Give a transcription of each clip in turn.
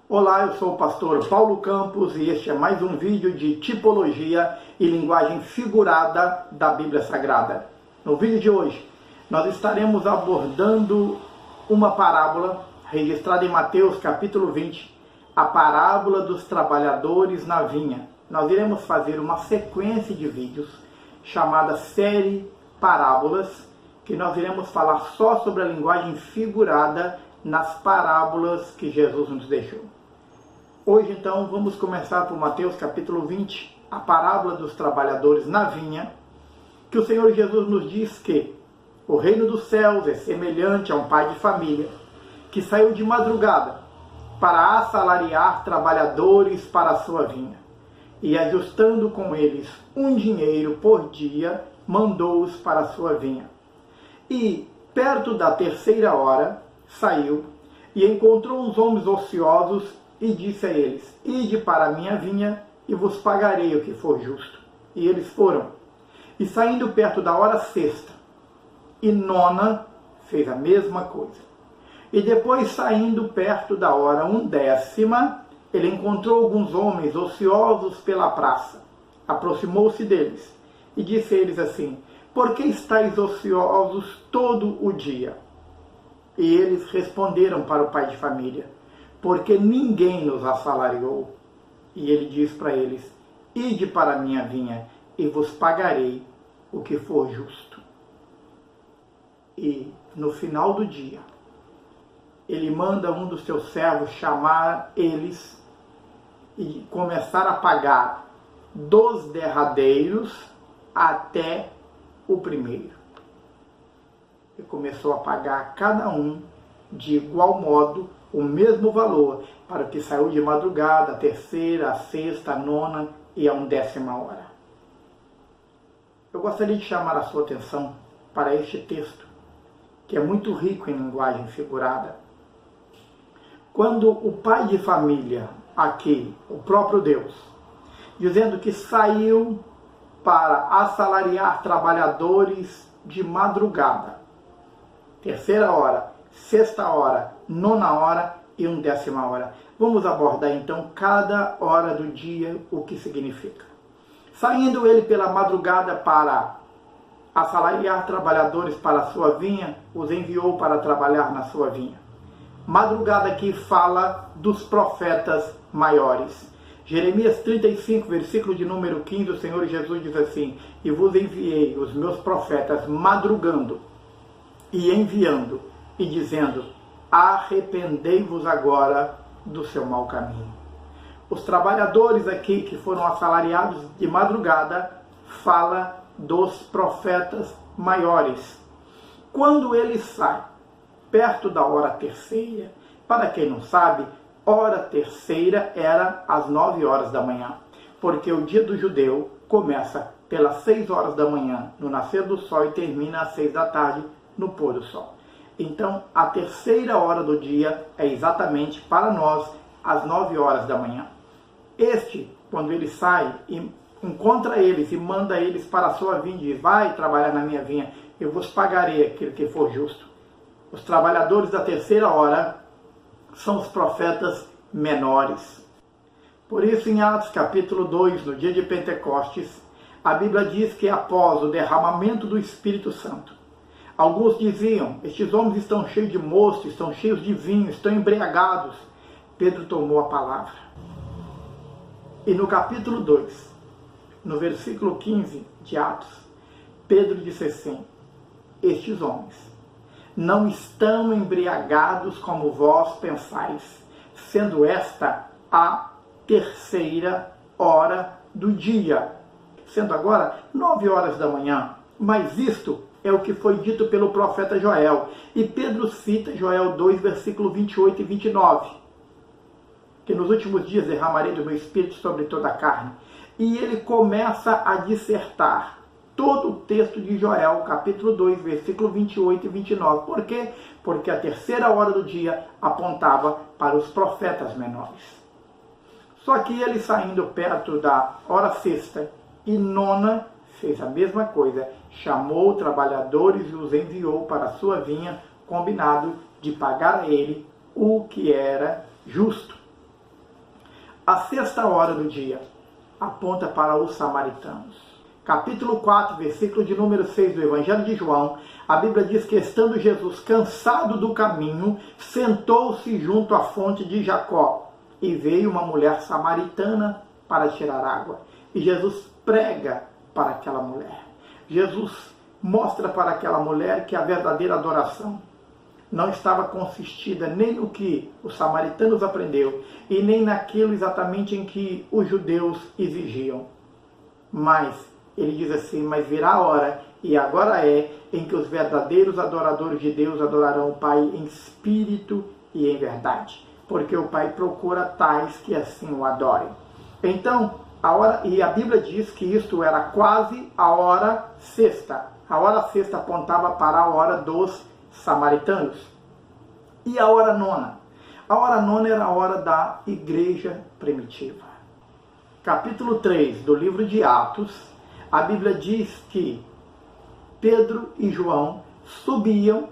Olá, eu sou o pastor Paulo Campos e este é mais um vídeo de tipologia e linguagem figurada da Bíblia Sagrada. No vídeo de hoje, nós estaremos abordando uma parábola registrada em Mateus capítulo 20, a parábola dos trabalhadores na vinha. Nós iremos fazer uma sequência de vídeos chamada série Parábolas, que nós iremos falar só sobre a linguagem figurada nas parábolas que Jesus nos deixou. Hoje, então, vamos começar por Mateus capítulo 20, a parábola dos trabalhadores na vinha, que o Senhor Jesus nos diz que o reino dos céus é semelhante a um pai de família que saiu de madrugada para assalariar trabalhadores para a sua vinha, e ajustando com eles um dinheiro por dia, mandou-os para a sua vinha. E, perto da terceira hora, saiu e encontrou uns homens ociosos e disse a eles: Ide para a minha vinha e vos pagarei o que for justo. E eles foram. E saindo perto da hora sexta e nona, fez a mesma coisa. E depois, saindo perto da hora undécima, ele encontrou alguns homens ociosos pela praça. Aproximou-se deles e disse a eles assim: Por que estáis ociosos todo o dia? E eles responderam para o pai de família: Porque ninguém nos assalariou. E ele diz para eles: Ide para a minha vinha e vos pagarei o que for justo. E no final do dia, ele manda um dos seus servos chamar eles e começar a pagar dos derradeiros até o primeiro. E começou a pagar a cada um de igual modo o mesmo valor para o que saiu de madrugada, a terceira, a sexta, a nona e a undécima hora. Eu gostaria de chamar a sua atenção para este texto, que é muito rico em linguagem figurada. Quando o pai de família, aqui, o próprio Deus, dizendo que saiu para assalariar trabalhadores de madrugada, terceira hora, sexta hora, nona hora e undécima hora. Vamos abordar então cada hora do dia, o que significa. Saindo ele pela madrugada para assalariar trabalhadores para a sua vinha, os enviou para trabalhar na sua vinha. Madrugada aqui fala dos profetas maiores. Jeremias 35, versículo de número 15, o Senhor Jesus diz assim: E vos enviei os meus profetas madrugando e enviando, e dizendo: Arrependei-vos agora do seu mau caminho. Os trabalhadores aqui que foram assalariados de madrugada fala dos profetas maiores. Quando ele sai perto da hora terceira, para quem não sabe, hora terceira era às 9 horas da manhã, porque o dia do judeu começa pelas 6 horas da manhã, no nascer do sol, e termina às 6 da tarde, no pôr do sol. Então, a terceira hora do dia é exatamente para nós às 9 horas da manhã. Este, quando ele sai e encontra eles e manda eles para a sua vinha, diz: Vai trabalhar na minha vinha, eu vos pagarei aquilo que for justo. Os trabalhadores da terceira hora são os profetas menores. Por isso, em Atos capítulo 2, no dia de Pentecostes, a Bíblia diz que após o derramamento do Espírito Santo, alguns diziam: Estes homens estão cheios de mosto, estão cheios de vinho, estão embriagados. Pedro tomou a palavra. E no capítulo 2, no versículo 15 de Atos, Pedro disse assim: Estes homens não estão embriagados como vós pensais, sendo esta a terceira hora do dia, sendo agora 9 horas da manhã. Mas isto é o que foi dito pelo profeta Joel. E Pedro cita Joel 2, versículo 28 e 29. Que nos últimos dias derramarei do meu espírito sobre toda a carne. E ele começa a dissertar todo o texto de Joel, capítulo 2, versículo 28 e 29. Por quê? Porque a terceira hora do dia apontava para os profetas menores. Só que ele, saindo perto da hora sexta e nona, fez a mesma coisa. Chamou trabalhadores e os enviou para a sua vinha, combinado de pagar a ele o que era justo. A sexta hora do dia aponta para os samaritanos. Capítulo 4, versículo de número 6 do Evangelho de João, a Bíblia diz que, estando Jesus cansado do caminho, sentou-se junto à fonte de Jacó, e veio uma mulher samaritana para tirar água. E Jesus prega para aquela mulher. Jesus mostra para aquela mulher que a verdadeira adoração não estava consistida nem no que os samaritanos aprendeu e nem naquilo exatamente em que os judeus exigiam. Mas ele diz assim: mas virá a hora, e agora é, em que os verdadeiros adoradores de Deus adorarão o Pai em espírito e em verdade, porque o Pai procura tais que assim o adorem. Então, a Bíblia diz que isto era quase a hora sexta. A hora sexta apontava para a hora dos samaritanos. E a hora nona? A hora nona era a hora da igreja primitiva. Capítulo 3 do livro de Atos, a Bíblia diz que Pedro e João subiam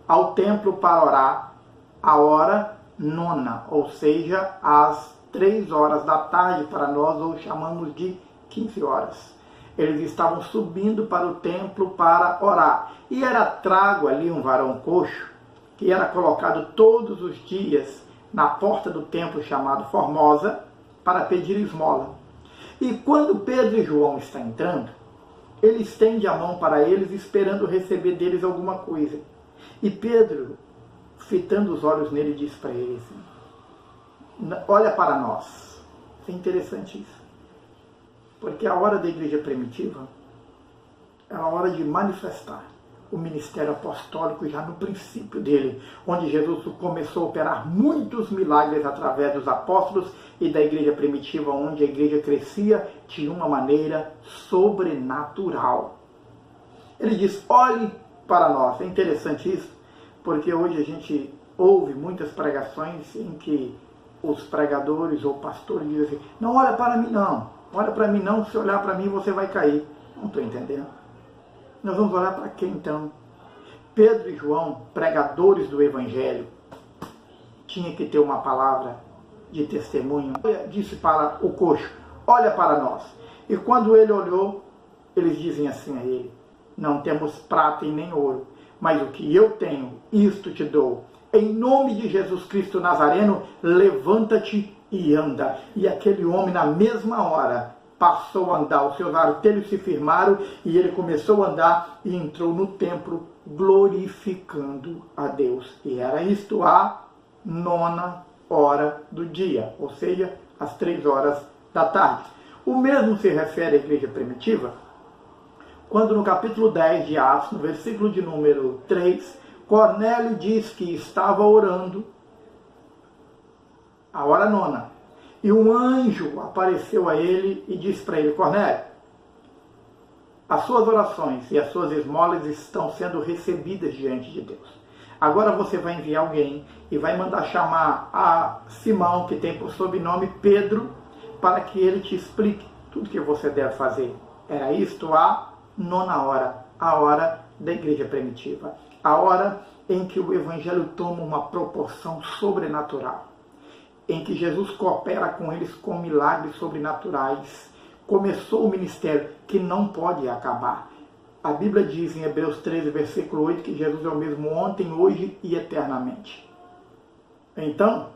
ao templo para orar a hora nona, ou seja, às 3 horas da tarde, para nós hoje chamamos de 15 horas. Eles estavam subindo para o templo para orar. E era trago ali um varão coxo, que era colocado todos os dias na porta do templo chamado Formosa, para pedir esmola. E quando Pedro e João estão entrando, ele estende a mão para eles, esperando receber deles alguma coisa. E Pedro, fitando os olhos nele, diz para ele assim: olha para nós. É interessante isso. Porque a hora da igreja primitiva é a hora de manifestar o ministério apostólico já no princípio dele, onde Jesus começou a operar muitos milagres através dos apóstolos e da igreja primitiva, onde a igreja crescia de uma maneira sobrenatural. Ele diz: olhe para nós. É interessante isso, porque hoje a gente ouve muitas pregações em que os pregadores ou pastores dizem assim: não olha para mim não, olha para mim não, se olhar para mim você vai cair. Não estou entendendo. Nós vamos olhar para quem então? Pedro e João, pregadores do Evangelho, tinha que ter uma palavra de testemunho. Disse para o coxo: olha para nós. E quando ele olhou, eles dizem assim a ele: não temos prata e nem ouro, mas o que eu tenho, isto te dou. Em nome de Jesus Cristo Nazareno, levanta-te e anda. E aquele homem, na mesma hora, passou a andar. Os seus artelhos se firmaram e ele começou a andar e entrou no templo glorificando a Deus. E era isto a nona hora do dia, ou seja, às 3 horas da tarde. O mesmo se refere à igreja primitiva, quando no capítulo 10 de Atos, no versículo de número 3, Cornélio diz que estava orando a hora nona. E um anjo apareceu a ele e disse para ele: Cornélio, as suas orações e as suas esmolas estão sendo recebidas diante de Deus. Agora você vai enviar alguém e vai mandar chamar a Simão, que tem por sobrenome Pedro, para que ele te explique tudo que você deve fazer. Era isto a nona hora, a hora da igreja primitiva. A hora em que o Evangelho toma uma proporção sobrenatural, em que Jesus coopera com eles com milagres sobrenaturais. Começou o ministério que não pode acabar. A Bíblia diz em Hebreus 13, versículo 8, que Jesus é o mesmo ontem, hoje e eternamente. Então,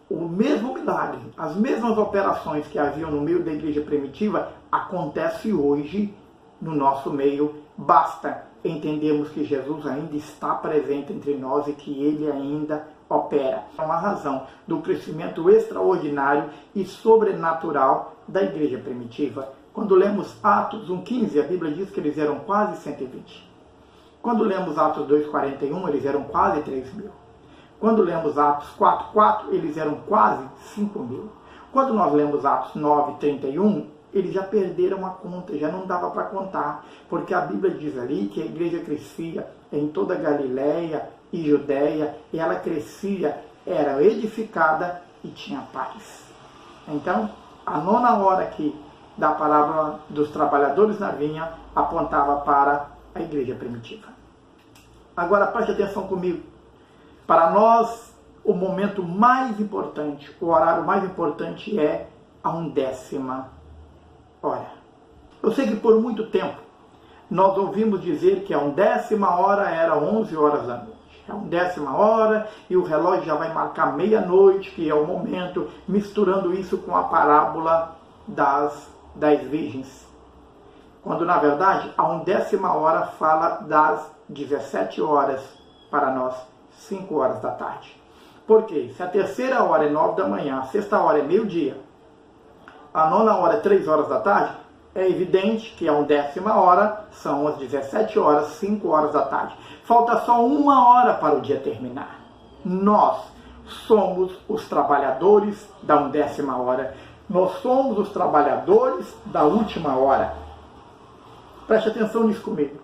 o mesmo milagre, as mesmas operações que haviam no meio da igreja primitiva, acontece hoje no nosso meio. Basta entendermos que Jesus ainda está presente entre nós e que ele ainda opera. É uma razão do crescimento extraordinário e sobrenatural da igreja primitiva. Quando lemos Atos 1,15, a Bíblia diz que eles eram quase 120. Quando lemos Atos 2,41, eles eram quase 3.000. Quando lemos Atos 4,4, eles eram quase 5.000. Quando nós lemos Atos 9,31, eles já perderam a conta, já não dava para contar, porque a Bíblia diz ali que a igreja crescia em toda a Galileia e Judéia, e ela crescia, era edificada e tinha paz. Então, a nona hora aqui da palavra dos trabalhadores na vinha apontava para a igreja primitiva. Agora preste atenção comigo. Para nós, o momento mais importante, o horário mais importante é a 1ª hora. Eu sei que por muito tempo nós ouvimos dizer que a 1ª hora era 11 horas da noite. É a 1ª hora e o relógio já vai marcar meia-noite, que é o momento, misturando isso com a parábola das 10 virgens. Quando, na verdade, a 1ª hora fala das 17 horas para nós, 5 horas da tarde. Por quê? Se a 3ª hora é 9 da manhã, a 6ª hora é meio-dia, a 9ª hora é 3 horas da tarde, é evidente que a 1ª hora são as 17 horas, 5 horas da tarde. Falta só 1 hora para o dia terminar. Nós somos os trabalhadores da 1ª hora. Nós somos os trabalhadores da última hora. Preste atenção nisso comigo.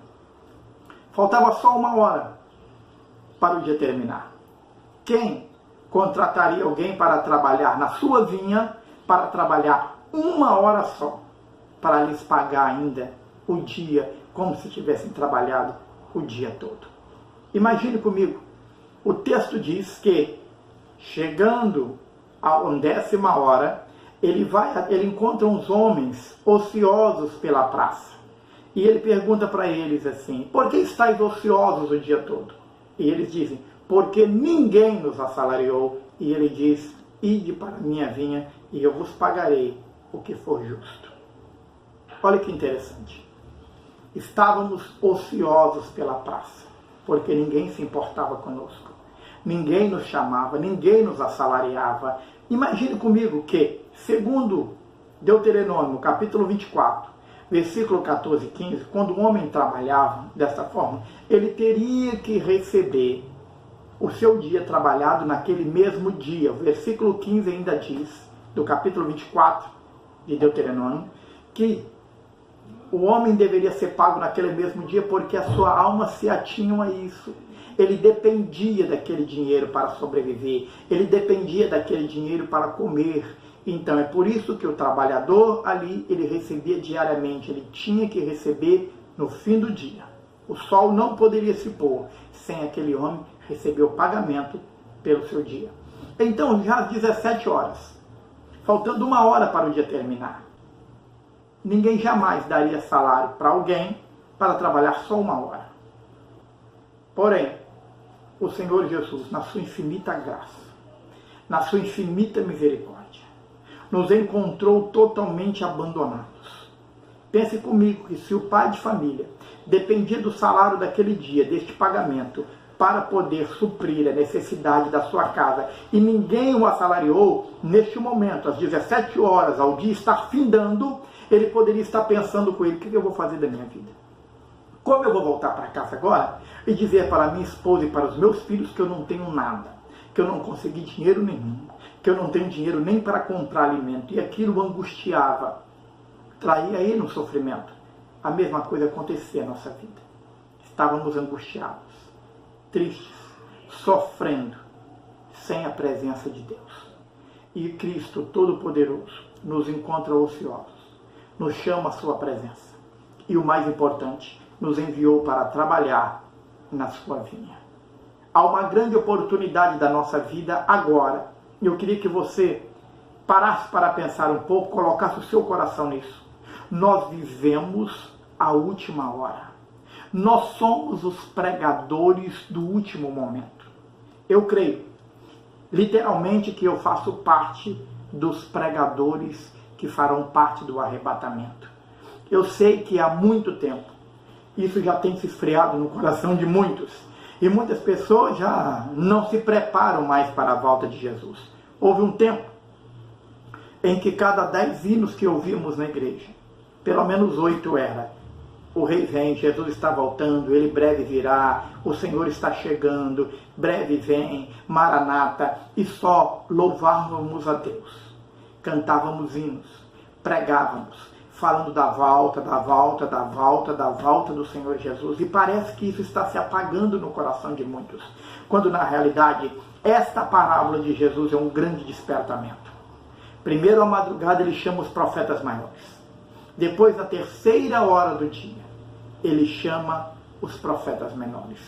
Faltava só 1 hora para o dia terminar. Quem contrataria alguém para trabalhar na sua vinha, para trabalhar 1 hora só, para lhes pagar ainda o dia, como se tivessem trabalhado o dia todo? Imagine comigo, o texto diz que, chegando à 1ª hora, ele encontra uns homens ociosos pela praça. E ele pergunta para eles assim: por que estáis ociosos o dia todo? E eles dizem: porque ninguém nos assalariou. E ele diz: ide para a minha vinha e eu vos pagarei o que for justo. Olha que interessante. Estávamos ociosos pela praça, porque ninguém se importava conosco. Ninguém nos chamava, ninguém nos assalariava. Imagine comigo que, segundo Deuteronômio, capítulo 24, versículo 14 e 15, quando o homem trabalhava desta forma, ele teria que receber o seu dia trabalhado naquele mesmo dia. O versículo 15 ainda diz, do capítulo 24 de Deuteronômio, que o homem deveria ser pago naquele mesmo dia porque a sua alma se atinha a isso. Ele dependia daquele dinheiro para sobreviver, ele dependia daquele dinheiro para comer. Então é por isso que o trabalhador ali, ele recebia diariamente, ele tinha que receber no fim do dia. O sol não poderia se pôr sem aquele homem receber o pagamento pelo seu dia. Então, já às 17 horas, faltando 1 hora para o dia terminar, ninguém jamais daria salário para alguém para trabalhar só 1 hora. Porém, o Senhor Jesus, na sua infinita graça, na sua infinita misericórdia, nos encontrou totalmente abandonados. Pense comigo que se o pai de família dependia do salário daquele dia, deste pagamento, para poder suprir a necessidade da sua casa, e ninguém o assalariou, neste momento, às 17 horas, ao dia estar findando, ele poderia estar pensando com ele: o que eu vou fazer da minha vida? Como eu vou voltar para casa agora e dizer para minha esposa e para os meus filhos que eu não tenho nada, que eu não consegui dinheiro nenhum, que eu não tenho dinheiro nem para comprar alimento? E aquilo o angustiava, traía ele no sofrimento. A mesma coisa acontecia na nossa vida. Estávamos angustiados, tristes, sofrendo, sem a presença de Deus. E Cristo Todo-Poderoso nos encontra ociosos, nos chama à sua presença. E o mais importante, nos enviou para trabalhar na sua vinha. Há uma grande oportunidade da nossa vida agora. Eu queria que você parasse para pensar um pouco, colocasse o seu coração nisso. Nós vivemos a última hora. Nós somos os pregadores do último momento. Eu creio, literalmente, que eu faço parte dos pregadores que farão parte do arrebatamento. Eu sei que há muito tempo isso já tem se esfriado no coração de muitos. E muitas pessoas já não se preparam mais para a volta de Jesus. Houve um tempo em que cada 10 hinos que ouvimos na igreja, pelo menos 8 era: o Rei vem, Jesus está voltando, Ele breve virá, o Senhor está chegando, breve vem, Maranata, e só louvávamos a Deus. Cantávamos hinos, pregávamos, falando da volta do Senhor Jesus. E parece que isso está se apagando no coração de muitos, quando na realidade esta parábola de Jesus é um grande despertamento. Primeiro, à madrugada, ele chama os profetas maiores. Depois, na 3ª hora do dia, ele chama os profetas menores.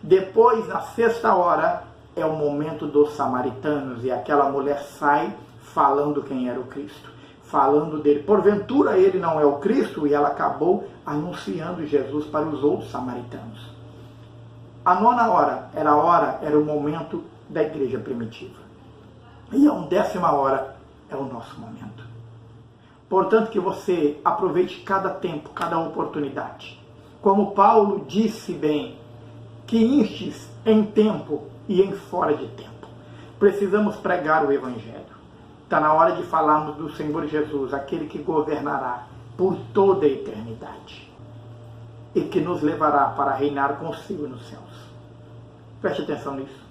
Depois, na 6ª hora, é o momento dos samaritanos, e aquela mulher sai falando quem era o Cristo, falando dele. Porventura ele não é o Cristo, e ela acabou anunciando Jesus para os outros samaritanos. A 9ª hora era o momento da igreja primitiva. E a 10ª hora é o nosso momento. Portanto, que você aproveite cada tempo, cada oportunidade. Como Paulo disse bem, que instes em tempo e em fora de tempo. Precisamos pregar o Evangelho. Está na hora de falarmos do Senhor Jesus, aquele que governará por toda a eternidade e que nos levará para reinar consigo nos céus. Preste atenção nisso.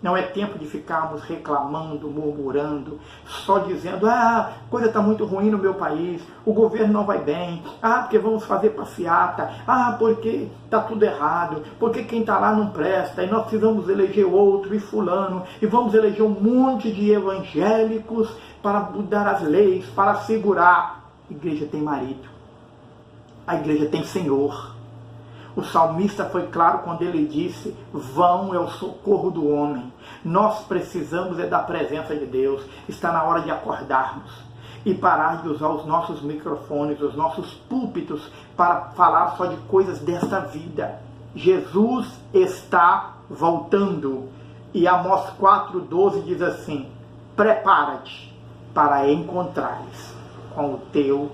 Não é tempo de ficarmos reclamando, murmurando, só dizendo, a coisa está muito ruim no meu país, o governo não vai bem, porque vamos fazer passeata, porque está tudo errado, porque quem está lá não presta, e nós precisamos eleger outro e fulano, e vamos eleger um monte de evangélicos para mudar as leis, para segurar. A igreja tem marido, a igreja tem Senhor. O salmista foi claro quando ele disse, vão é o socorro do homem. Nós precisamos da presença de Deus. Está na hora de acordarmos e parar de usar os nossos microfones, os nossos púlpitos para falar só de coisas desta vida. Jesus está voltando. E Amós 4,12 diz assim, prepara-te para encontrares com o teu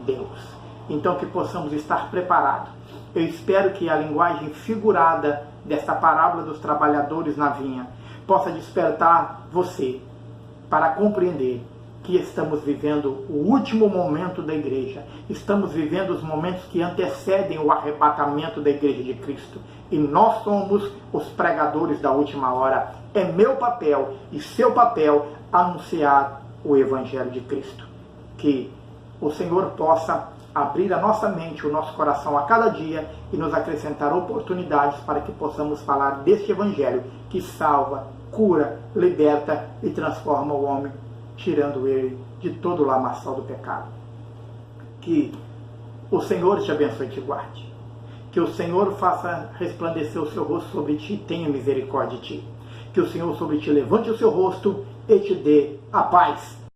Deus. Então que possamos estar preparados. Eu espero que a linguagem figurada desta parábola dos trabalhadores na vinha possa despertar você para compreender que estamos vivendo o último momento da igreja. Estamos vivendo os momentos que antecedem o arrebatamento da igreja de Cristo. E nós somos os pregadores da última hora. É meu papel e seu papel anunciar o Evangelho de Cristo. Que o Senhor possa abrir a nossa mente, o nosso coração a cada dia e nos acrescentar oportunidades para que possamos falar deste Evangelho que salva, cura, liberta e transforma o homem, tirando ele de todo o lamaçal do pecado. Que o Senhor te abençoe e te guarde. Que o Senhor faça resplandecer o seu rosto sobre ti e tenha misericórdia de ti. Que o Senhor sobre ti levante o seu rosto e te dê a paz.